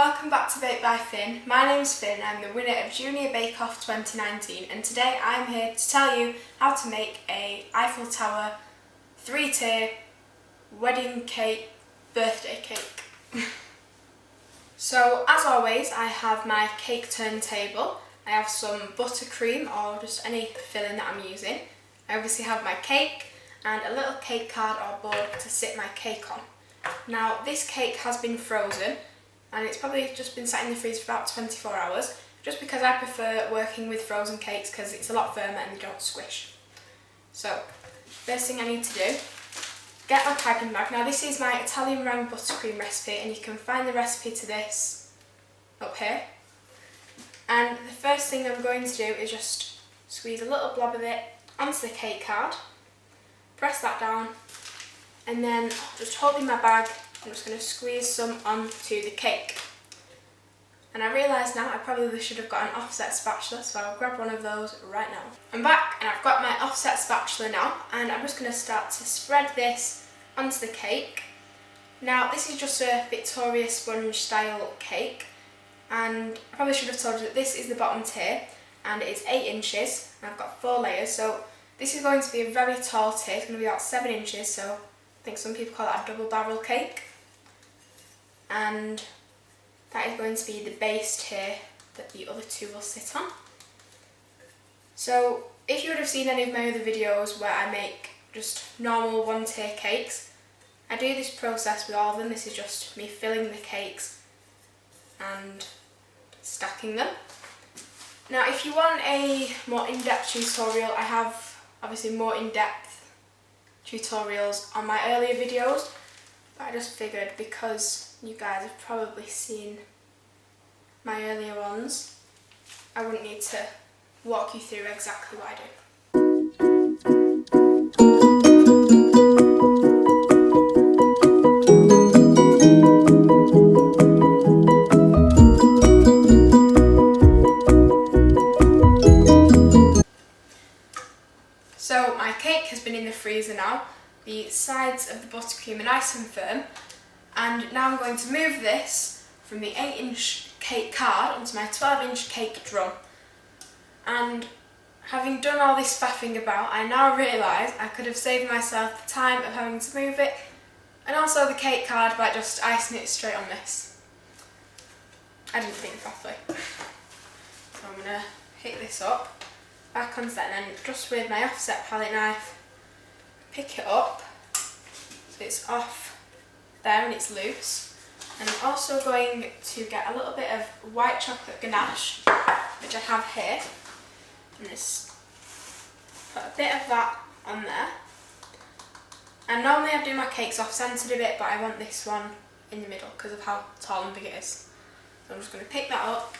welcome back to Bake by Finn. My name's Finn, I'm the winner of Junior Bake Off 2019 and today I'm here to tell you how to make a Eiffel Tower 3-tier wedding cake, birthday cake. So as always I have my cake turntable, I have some buttercream or just any filling that I'm using. I obviously have my cake and a little cake card or board to sit my cake on. Now this cake has been frozen and it's probably just been sat in the freezer for about 24 hours just because I prefer working with frozen cakes because it's a lot firmer and they don't squish. So first thing I need to do, get my piping bag. Now this is my Italian meringue buttercream recipe and you can find the recipe to this up here. And the first thing I'm going to do is just squeeze a little blob of it onto the cake card, press that down, and then just holding my bag, I'm just going to squeeze some onto the cake. And I realise now I probably should have got an offset spatula, so I'll grab one of those right now. I'm back and I've got my offset spatula now and I'm just going to start to spread this onto the cake. Now this is just a Victoria sponge style cake and I probably should have told you that this is the bottom tier and it's 8 inches and I've got 4 layers, so this is going to be a very tall tier. It's going to be about 7 inches, so I think some people call that a double barrel cake. And that is going to be the base tier that the other two will sit on. So if you would have seen any of my other videos where I make just normal 1-tier cakes, I do this process with all of them. This is just me filling the cakes and stacking them. Now if you want a more in-depth tutorial, I have obviously more in-depth tutorials on my earlier videos, but I just figured because you guys have probably seen my earlier ones, I wouldn't need to walk you through exactly what I do. So my cake has been in the freezer now. The sides of the buttercream are nice and firm. And now I'm going to move this from the 8-inch cake card onto my 12-inch cake drum. And having done all this faffing about, I now realise I could have saved myself the time of having to move it and also the cake card by just icing it straight on this. I didn't think properly. So I'm going to pick this up, back onto that, and then just with my offset palette knife, pick it up so it's off there and it's loose. And I'm also going to get a little bit of white chocolate ganache, which I have here, and just put a bit of that on there. And normally I do my cakes off-centred a bit, but I want this one in the middle because of how tall and big it is. So I'm just going to pick that up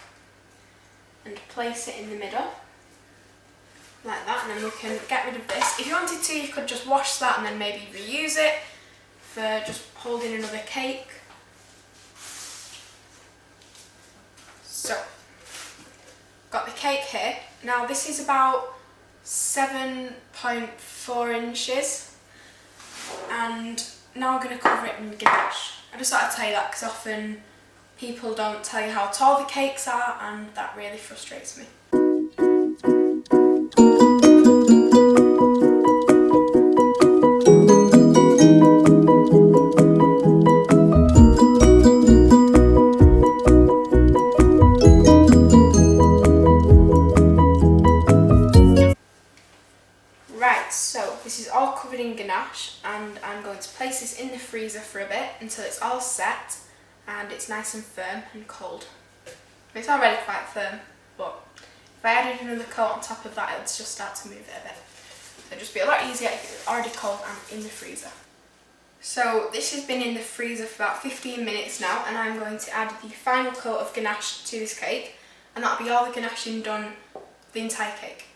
and place it in the middle like that, and then we can get rid of this. If you wanted to, you could just wash that and then maybe reuse it for just holding another cake. So, got the cake here. Now this is about 7.4 inches and now I'm going to cover it in ganache. I just thought I'd tell you that because often people don't tell you how tall the cakes are and that really frustrates me. So this is all covered in ganache and I'm going to place this in the freezer for a bit until it's all set and it's nice and firm and cold. It's already quite firm, but if I added another coat on top of that it would just start to move it a bit. So it'd just be a lot easier if it was already cold and in the freezer. So this has been in the freezer for about 15 minutes now and I'm going to add the final coat of ganache to this cake and that'll be all the ganaching done the entire cake.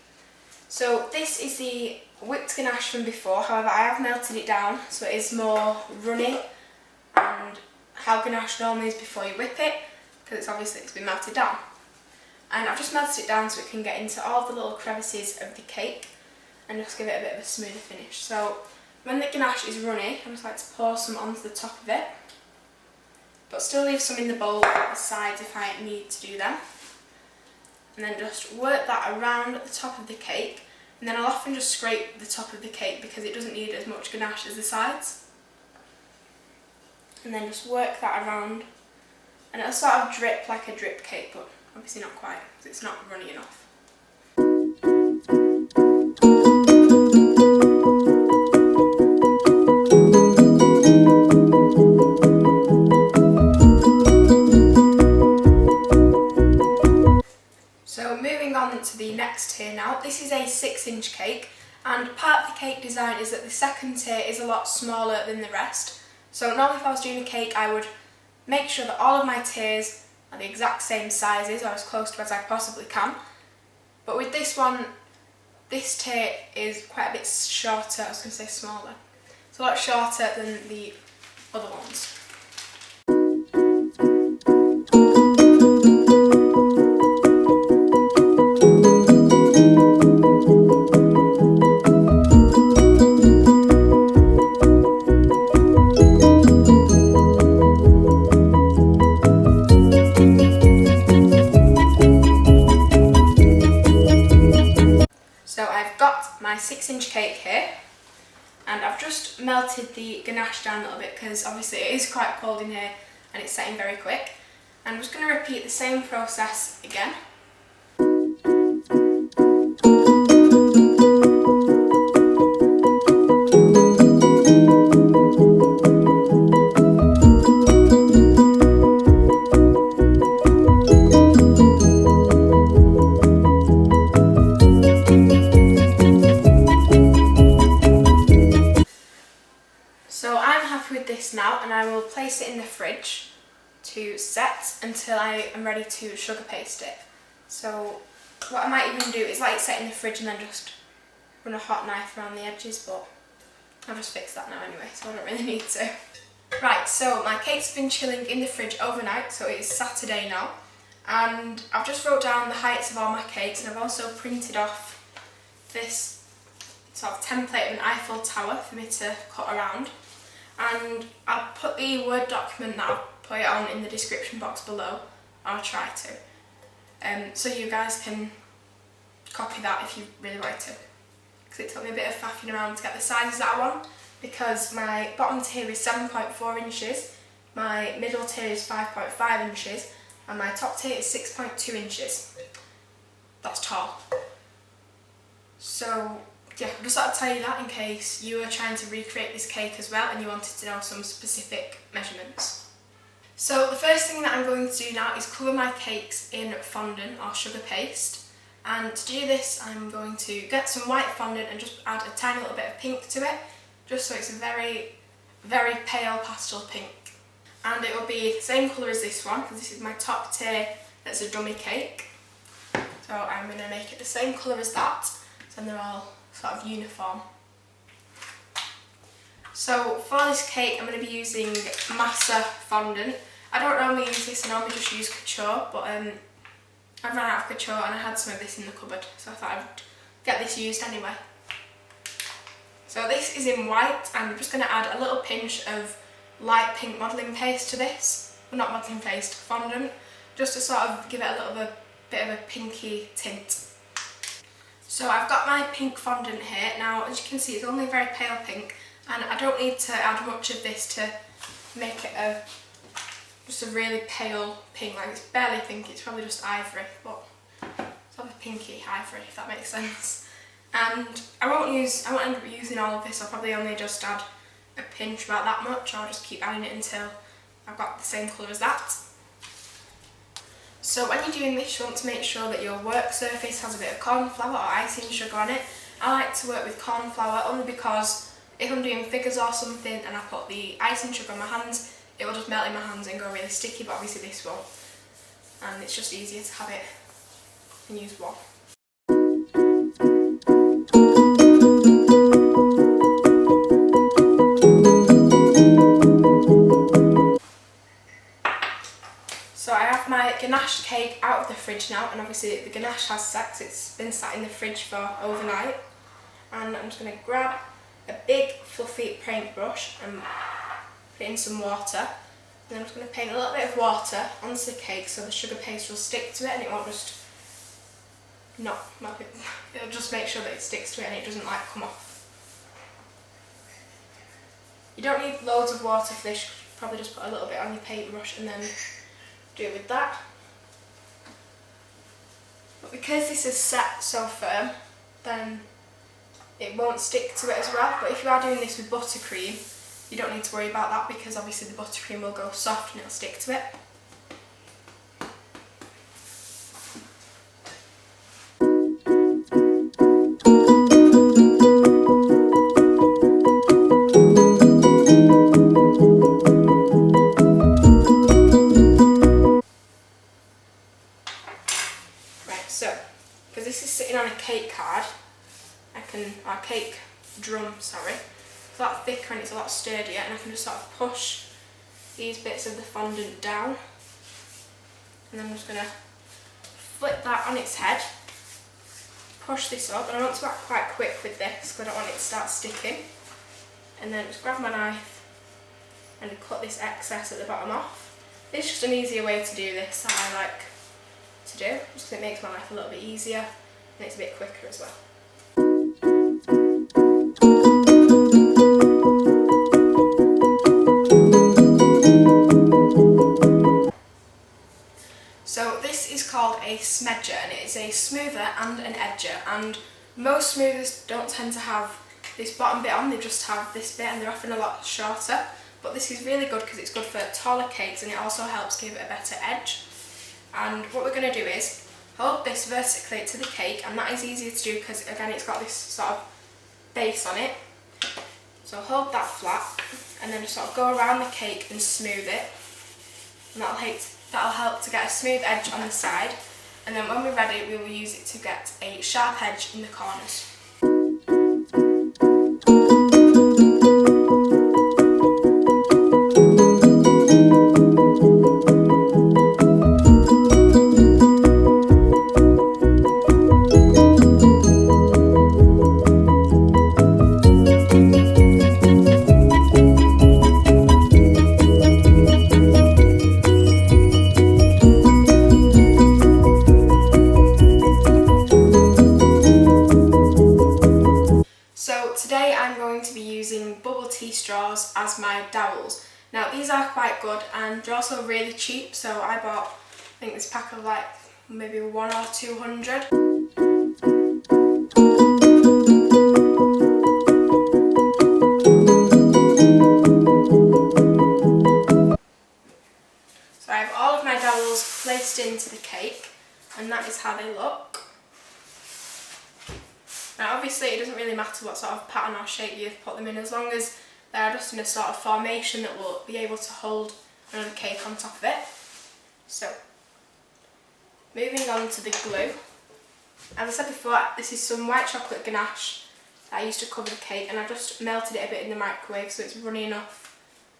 So this is the whipped ganache from before, however I have melted it down so it is more runny and how ganache normally is before you whip it, because it's been melted down. And I've just melted it down so it can get into all the little crevices of the cake and just give it a bit of a smoother finish. So when the ganache is runny, I just like to pour some onto the top of it. but still leave some in the bowl at the sides if I need to do them. And then just work that around the top of the cake, and then I'll often just scrape the top of the cake because it doesn't need as much ganache as the sides. And then just work that around, and it'll sort of drip like a drip cake, but obviously not quite because it's not runny enough. So moving on to the next tier now. This is a 6-inch cake, and part of the cake design is that the second tier is a lot smaller than the rest. So normally if I was doing a cake, I would make sure that all of my tiers are the exact same sizes, or as close to as I possibly can. But with this one, this tier is quite a bit shorter. I was going to say smaller. It's a lot shorter than the other ones. So I've got my 6-inch cake here, and I've just melted the ganache down a little bit because obviously it is quite cold in here and it's setting very quick. I'm just going to repeat the same process again. So I'm happy with this now, and I will place it in the fridge to set until I am ready to sugar paste it. So what I might even do is let it set in the fridge and then just run a hot knife around the edges, but I've just fixed that now anyway, so I don't really need to. Right, so my cakes have been chilling in the fridge overnight, so it is Saturday now, and I've just wrote down the heights of all my cakes, and I've also printed off this sort of template of an Eiffel Tower for me to cut around. And I'll put the Word document that I'll put it on in the description box below. I'll try to. So you guys can copy that if you really like to. Because it took me a bit of faffing around to get the sizes that I want. Because my bottom tier is 7.4 inches, my middle tier is 5.5 inches, and my top tier is 6.2 inches. That's tall. So yeah, I just thought I'd tell you that in case you were trying to recreate this cake as well and you wanted to know some specific measurements. So the first thing that I'm going to do now is cover my cakes in fondant or sugar paste, and to do this I'm going to get some white fondant and just add a tiny little bit of pink to it, just so it's a very, very pale pastel pink. And it will be the same colour as this one, because this is my top tier that's a dummy cake. So I'm going to make it the same colour as that, so they're all sort of uniform. So for this cake I'm going to be using Massa fondant. I don't normally use this, I normally just use couture, but I ran out of couture and I had some of this in the cupboard, so I thought I'd get this used anyway. So this is in white, and I'm just going to add a little pinch of light pink modelling paste to this. Well, not modelling paste, fondant, just to sort of give it a little bit of a pinky tint. So I've got my pink fondant here. Now as you can see it's only very pale pink, and I don't need to add much of this to make it just a really pale pink, like it's barely pink, it's probably just ivory, but sort of a pinky ivory, if that makes sense. And I won't end up using all of this, I'll probably only just add a pinch, about that much, or I'll just keep adding it until I've got the same colour as that. So when you're doing this, you want to make sure that your work surface has a bit of corn flour or icing sugar on it. I like to work with corn flour only because if I'm doing figures or something and I put the icing sugar on my hands, it will just melt in my hands and go really sticky, but obviously this won't. And it's just easier to have it and use one. So I have my ganache cake out of the fridge now, and obviously the ganache has set because it's been sat in the fridge for overnight. And I'm just going to grab a big fluffy paintbrush and put it in some water, And I'm just going to paint a little bit of water onto the cake so the sugar paste will stick to it and it won't just it'll just make sure that it sticks to it and it doesn't like come off. You don't need loads of water for this, you should probably just put a little bit on your paintbrush and then do it with that. But because this is set so firm, then it won't stick to it as well. But if you are doing this with buttercream, you don't need to worry about that because obviously the buttercream will go soft and it'll stick to it. Right, so, because this is sitting on a cake card, or cake drum, sorry, it's a lot thicker and it's a lot sturdier, and I can just sort of push these bits of the fondant down, and then I'm just going to flip that on its head, push this up, and I want to act quite quick with this because I don't want it to start sticking, and then just grab my knife and cut this excess at the bottom off. It's just an easier way to do this that I like to do, just because it makes my life a little bit easier and it's a bit quicker as well. So this is called a smedger, and it is a smoother and an edger, and most smoothers don't tend to have this bottom bit on, they just have this bit and they're often a lot shorter, but this is really good because it's good for taller cakes and it also helps give it a better edge. And what we're going to do is hold this vertically to the cake, and that is easier to do because again it's got this sort of base on it. So hold that flat and then just sort of go around the cake and smooth it, and that'll help to get a smooth edge on the side, and then when we're ready we will use it to get a sharp edge in the corners. Today I'm going to be using bubble tea straws as my dowels. Now these are quite good and they're also really cheap, so I bought, I think this pack of like maybe 1 or 200. So I have all of my dowels placed into the cake, and that is how they look. Now obviously it doesn't really matter what sort of pattern or shape you've put them in, as long as they're just in a sort of formation that will be able to hold another cake on top of it. So, moving on to the glue. As I said before, this is some white chocolate ganache that I used to cover the cake, and I just melted it a bit in the microwave so it's runny enough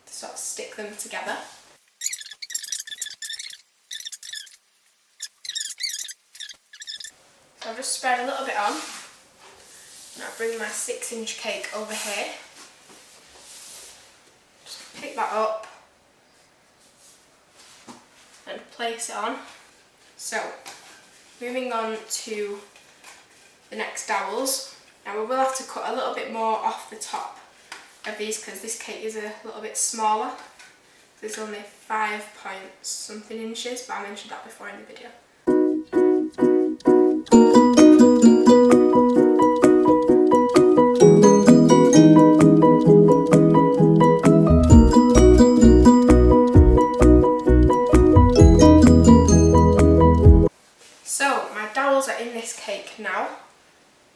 to sort of stick them together. So I've just spread a little bit on. Now bring my 6-inch cake over here, just pick that up and place it on. So moving on to the next dowels. Now we will have to cut a little bit more off the top of these because this cake is a little bit smaller. There's only 5 point something inches, but I mentioned that before in the video. Cake now,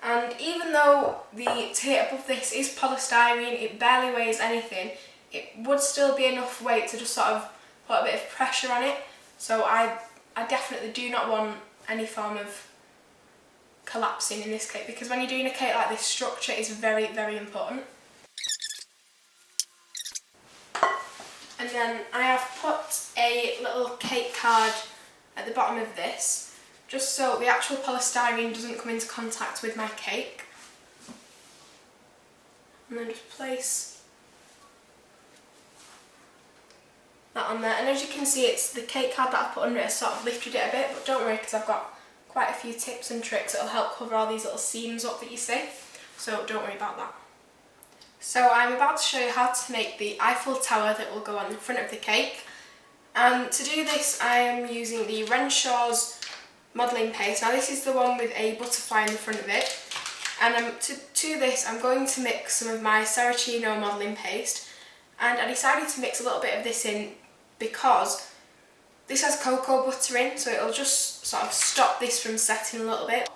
and even though the teir above this is polystyrene, it barely weighs anything, it would still be enough weight to just sort of put a bit of pressure on it, so I definitely do not want any form of collapsing in this cake, because when you're doing a cake like this, structure is very, very important. And then I have put a little cake card at the bottom of this, just so the actual polystyrene doesn't come into contact with my cake. And then just place that on there. And as you can see, it's the cake card that I put under it has sort of lifted it a bit, but don't worry because I've got quite a few tips and tricks that will help cover all these little seams up that you see, so don't worry about that. So I'm about to show you how to make the Eiffel Tower that will go on the front of the cake, and to do this I am using the Renshaw's modelling paste. Now this is the one with a butterfly in the front of it, and to this I'm going to mix some of my Saracino modelling paste, and I decided to mix a little bit of this in because this has cocoa butter in, so it'll just sort of stop this from setting a little bit.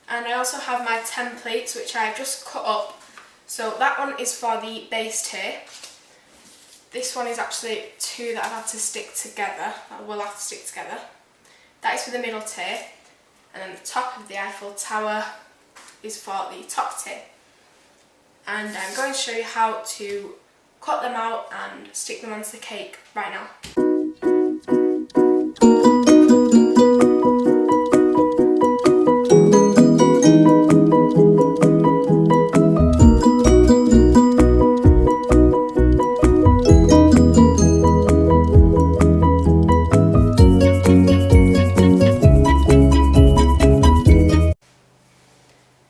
And I also have my 10 pleats which I've just cut up. So that one is for the base teir. This one is actually 2 that I've had to stick together, that will have to stick together. That is for the middle teir, and then the top of the Eiffel Tower is for the top teir. And I'm going to show you how to cut them out and stick them onto the cake right now.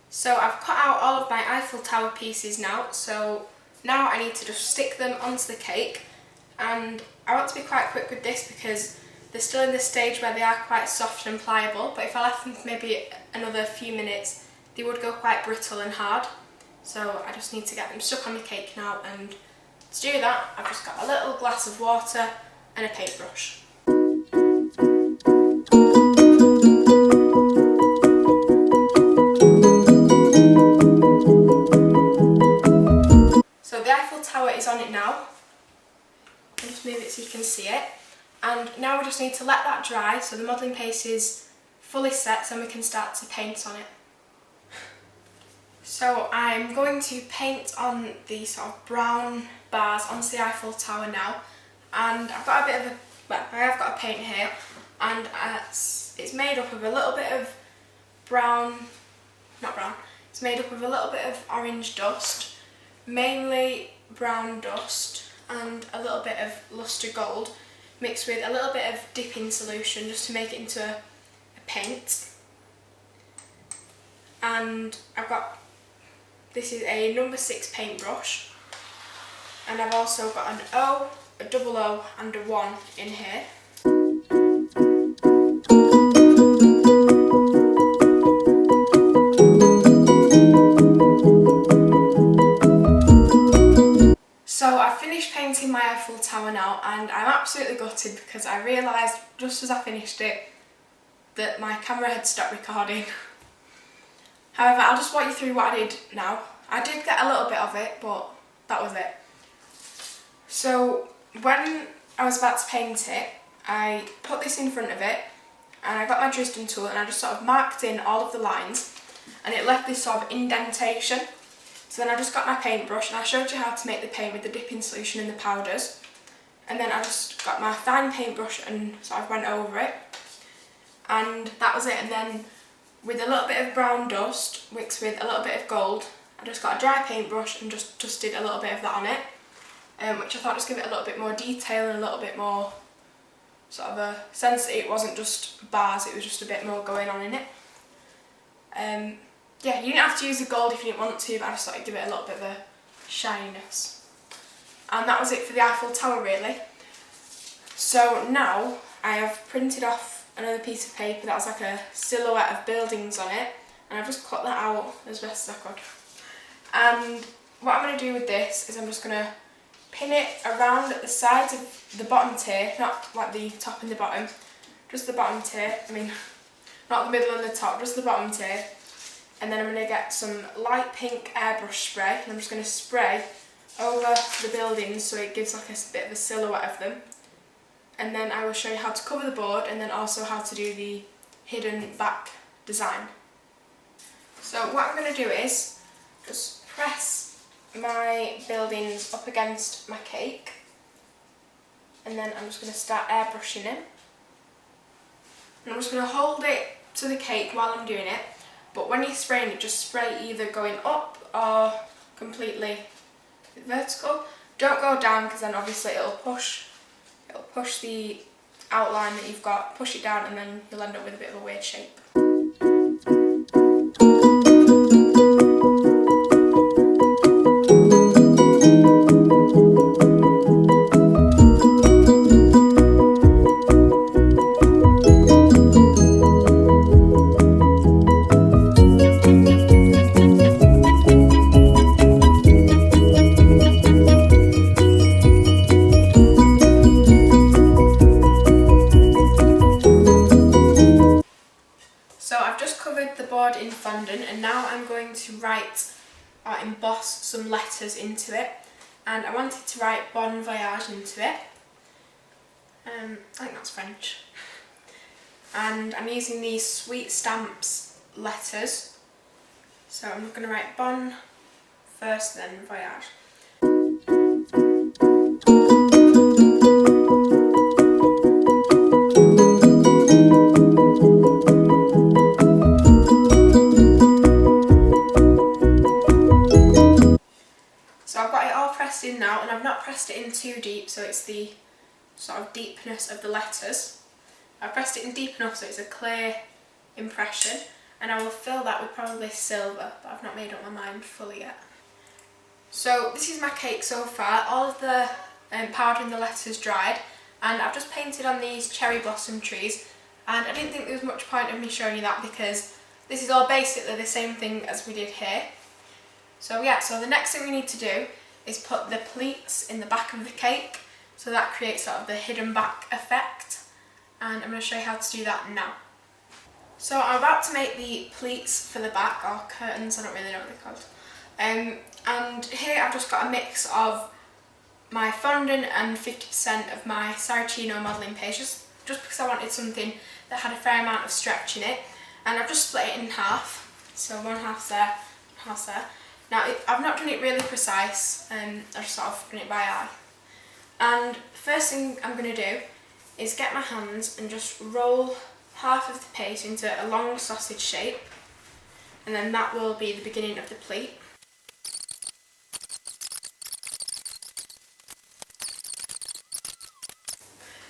So I've cut out all of my Eiffel Tower pieces now, so now I need to just stick them onto the cake, and I want to be quite quick with this because they're still in the stage where they are quite soft and pliable, but if I left them for maybe another few minutes they would go quite brittle and hard. So I just need to get them stuck on the cake now, and to do that I've just got a little glass of water and a paintbrush. Is on it now. I'll just move it so you can see it, and now we just need to let that dry so the modelling paste is fully set, so we can start to paint on it. So I'm going to paint on the sort of brown bars onto the Eiffel Tower now, and I've got a bit of a, well, I have got a paint here, and it's made up of a little bit of it's made up of a little bit of orange dust, mainly brown dust, and a little bit of lustre gold mixed with a little bit of dipping solution just to make it into a paint. And I've got, this is a number 6 paintbrush, and I've also got an O, a double O and a 1 in here. So I've finished painting my Eiffel Tower now, and I'm absolutely gutted because I realised just as I finished it that my camera had stopped recording. However, I'll just walk you through what I did now. I did get a little bit of it, but that was it. So when I was about to paint it, I put this in front of it, and I got my Dresden tool and I just sort of marked in all of the lines, and it left this sort of indentation. So then I just got my paintbrush and I showed you how to make the paint with the dipping solution and the powders. And then I just got my fine paintbrush and sort of went over it. And that was it. And then with a little bit of brown dust mixed with a little bit of gold, I just got a dry paintbrush and just dusted a little bit of that on it. Which I thought just give it a little bit more detail and a little bit more sort of a sense that it wasn't just bars, it was just a bit more going on in it. Yeah, you didn't have to use the gold if you didn't want to, but I just thought I'd give it a little bit of a shininess. And that was it for the Eiffel Tower really. So now I have printed off another piece of paper that has like a silhouette of buildings on it, and I've just cut that out as best as I could. And what I'm going to do with this is I'm just going to pin it around at the sides of the bottom teir, not like the top and the bottom, just the bottom teir, I mean not the middle and the top, just the bottom teir. And then I'm going to get some light pink airbrush spray, and I'm just going to spray over the buildings so it gives like a bit of a silhouette of them. And then I will show you how to cover the board and then also how to do the hidden back design. So what I'm going to do is just press my buildings up against my cake, and then I'm just going to start airbrushing it. And I'm just going to hold it to the cake while I'm doing it. But when you're spraying it, just spray either going up or completely vertical. Don't go down because then obviously it'll push it'll push the outline that you've got, push it down, and then you'll end up with a bit of a weird shape. So I've just covered the board in fondant, and now I'm going to write or emboss some letters into it, and I wanted to write bon voyage into it. I think that's French. And I'm using these sweet stamps letters, so I'm going to write bon first, then voyage. So I've got it all pressed in now, and I've not pressed it in too deep, so it's the sort of deepness of the letters. I've pressed it in deep enough so it's a clear impression, and I will fill that with probably silver, but I've not made up my mind fully yet. So this is my cake so far. All of the powder in the letters dried, and I've just painted on these cherry blossom trees, and I didn't think there was much point of me showing you that because this is all basically the same thing as we did here. So yeah, so the next thing we need to do is put the pleats in the back of the cake, so that creates sort of the hidden back effect, and I'm going to show you how to do that now. So I'm about to make the pleats for the back, or curtains, I don't really know what they're called. And here I've just got a mix of my fondant and 50% of my Saracino modelling paste, just because I wanted something that had a fair amount of stretch in it, and I've just split it in half, so one half's there, half's there. Now I've not done it really precise, I've just sort of done it by eye. And the first thing I'm going to do is get my hands and just roll half of the paste into a long sausage shape, and then that will be the beginning of the pleat.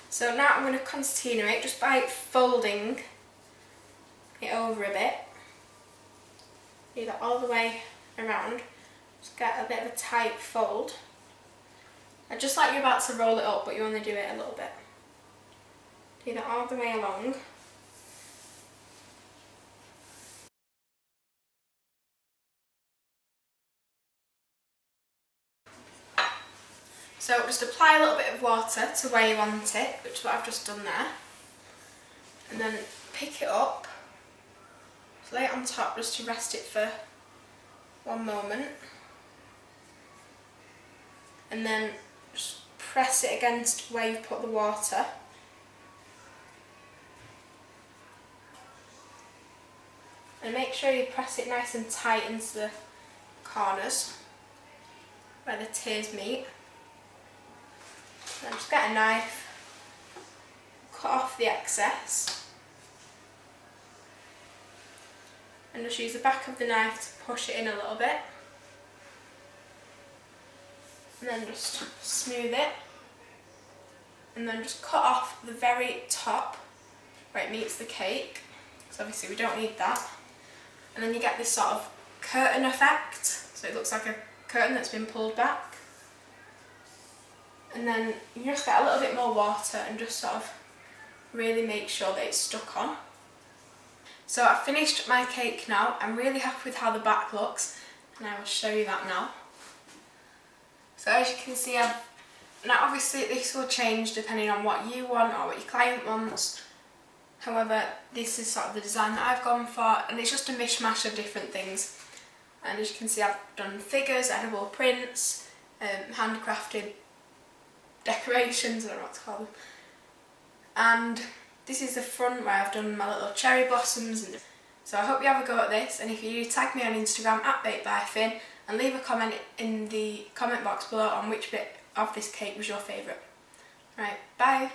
So now I'm going to concertina it just by folding it over a bit. Do that all the way around. Just get a bit of a tight fold. And just like you're about to roll it up, but you only do it a little bit. Do that all the way along. So just apply a little bit of water to where you want it, which is what I've just done there. And then pick it up, lay it on top just to rest it for one moment. And then just press it against where you've put the water. And make sure you press it nice and tight into the corners where the tears meet. Then just get a knife, cut off the excess, and just use the back of the knife to push it in a little bit, and then just smooth it, and then just cut off the very top where it meets the cake, because obviously we don't need that. And then you get this sort of curtain effect, so it looks like a curtain that's been pulled back. And then you just get a little bit more water and just sort of really make sure that it's stuck on. So I've finished my cake now. I'm really happy with how the back looks, and I will show you that now. So as you can see, now obviously this will change depending on what you want or what your client wants. However, this is sort of the design that I've gone for, and it's just a mishmash of different things. And as you can see, I've done figures, edible prints, handcrafted decorations, I don't know what to call them. And this is the front where I've done my little cherry blossoms. So I hope you have a go at this, and if you do, tag me on Instagram @BakedByFinn and leave a comment in the comment box below on which bit of this cake was your favourite. Right, bye!